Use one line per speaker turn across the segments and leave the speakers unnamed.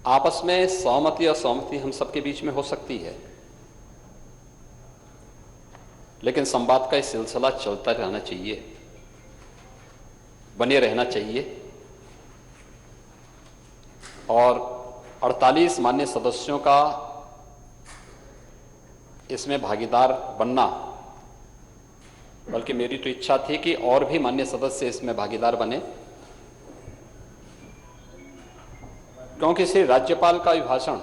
आपस में सहमति और असहमति हम सबके बीच में हो सकती है, लेकिन संवाद का ये सिलसिला चलता रहना चाहिए, बने रहना चाहिए। और 48 माननीय सदस्यों का इसमें भागीदार बनना, बल्कि मेरी तो इच्छा थी कि और भी माननीय सदस्य इसमें भागीदार बने, क्योंकि श्री राज्यपाल का अभिभाषण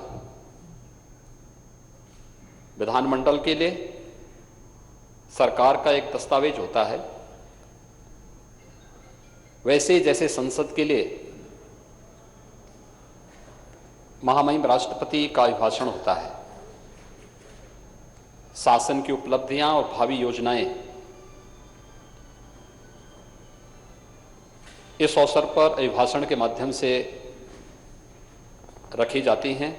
विधानमंडल के लिए सरकार का एक दस्तावेज होता है, वैसे ही जैसे संसद के लिए महामहिम राष्ट्रपति का अभिभाषण होता है, शासन की उपलब्धियां और भावी योजनाएं इस अवसर पर अभिभाषण के माध्यम से रखी जाती हैं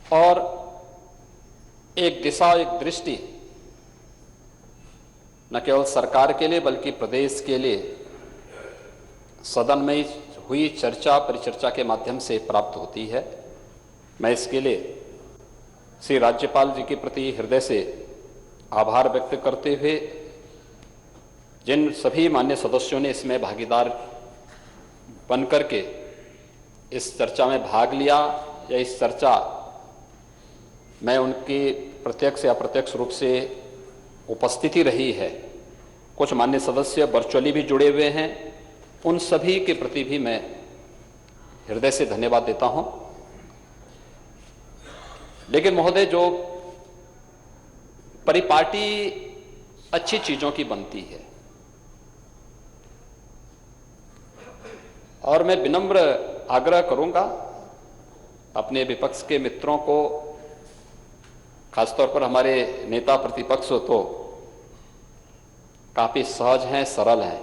और एक दिशा, एक दृष्टि न केवल सरकार के लिए बल्कि प्रदेश के लिए सदन में हुई चर्चा परिचर्चा के माध्यम से प्राप्त होती है। मैं इसके लिए श्री राज्यपाल जी के प्रति हृदय से आभार व्यक्त करते हुए जिन सभी मान्य सदस्यों ने इसमें भागीदार बनकर के इस चर्चा में भाग लिया या इस चर्चा में उनकी प्रत्यक्ष या अप्रत्यक्ष रूप से उपस्थिति रही है, कुछ मान्य सदस्य वर्चुअली भी जुड़े हुए हैं, उन सभी के प्रति भी मैं हृदय से धन्यवाद देता हूं। लेकिन महोदय, जो परिपाटी अच्छी चीजों की बनती है और मैं विनम्र आग्रह करूंगा अपने विपक्ष के मित्रों को, खासतौर पर हमारे नेता प्रतिपक्ष तो काफी सहज हैं, सरल हैं,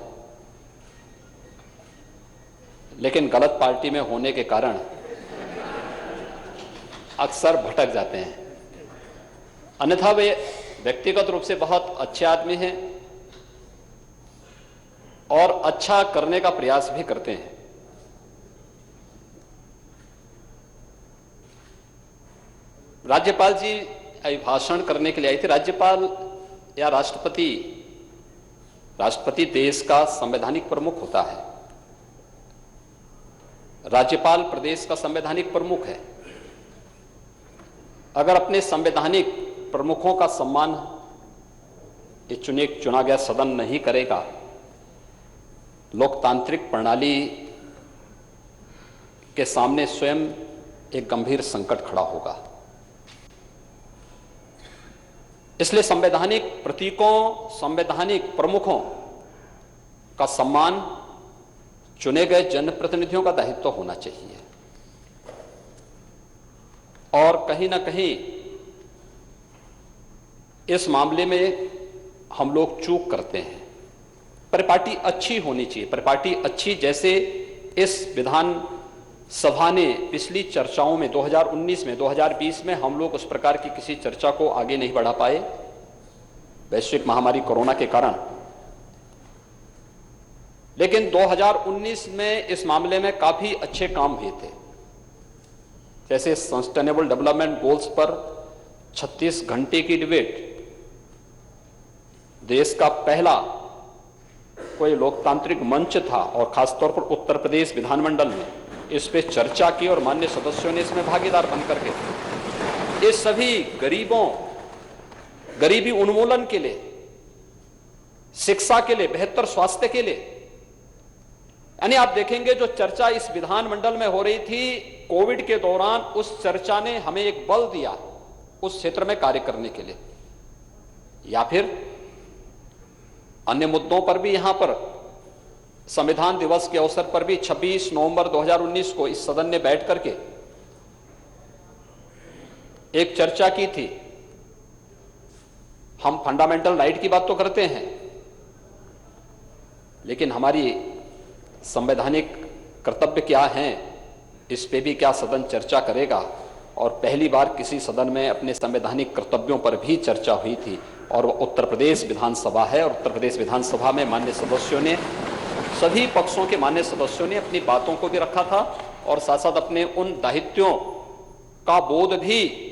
लेकिन गलत पार्टी में होने के कारण अक्सर भटक जाते हैं। अन्यथा वे व्यक्तिगत रूप से बहुत अच्छे आदमी हैं और अच्छा करने का प्रयास भी करते हैं। राज्यपाल जी अभिभाषण करने के लिए आई थी। राज्यपाल या राष्ट्रपति देश का संवैधानिक प्रमुख होता है। राज्यपाल प्रदेश का संवैधानिक प्रमुख है। अगर अपने संवैधानिक प्रमुखों का सम्मान ये चुना गया सदन नहीं करेगा, लोकतांत्रिक प्रणाली के सामने स्वयं एक गंभीर संकट खड़ा होगा। इसलिए संवैधानिक प्रतीकों, संवैधानिक प्रमुखों का सम्मान चुने गए जनप्रतिनिधियों का दायित्व होना चाहिए। और कहीं ना कहीं इस मामले में हम लोग चूक करते हैं। परिपाटी अच्छी होनी चाहिए, परिपाटी अच्छी, जैसे इस विधान सभा ने पिछली चर्चाओं में 2019 में 2020 में हम लोग उस प्रकार की किसी चर्चा को आगे नहीं बढ़ा पाए वैश्विक महामारी कोरोना के कारण, लेकिन 2019 में इस मामले में काफी अच्छे काम हुए थे। जैसे सस्टेनेबल डेवलपमेंट गोल्स पर 36 घंटे की डिबेट, देश का पहला कोई लोकतांत्रिक मंच था और खासतौर पर उत्तर प्रदेश विधानमंडल में इस पे चर्चा की और मान्य सदस्यों ने इसमें भागीदार बनकर के ये सभी गरीबी उन्मूलन के लिए, शिक्षा के लिए, बेहतर स्वास्थ्य के लिए, यानी आप देखेंगे जो चर्चा इस विधानमंडल में हो रही थी कोविड के दौरान, उस चर्चा ने हमें एक बल दिया उस क्षेत्र में कार्य करने के लिए। या फिर अन्य मुद्दों पर भी यहां पर संविधान दिवस के अवसर पर भी 26 नवंबर 2019 को इस सदन ने बैठ करके एक चर्चा की थी। हम फंडामेंटल राइट की बात तो करते हैं, लेकिन हमारी संवैधानिक कर्तव्य क्या हैं, इस पे भी क्या सदन चर्चा करेगा। और पहली बार किसी सदन में अपने संवैधानिक कर्तव्यों पर भी चर्चा हुई थी और वह उत्तर प्रदेश विधानसभा है। और उत्तर प्रदेश विधानसभा में मान्य सदस्यों ने, सभी पक्षों के मान्य सदस्यों ने अपनी बातों को भी रखा था और साथ साथ अपने उन दायित्वों का बोध भी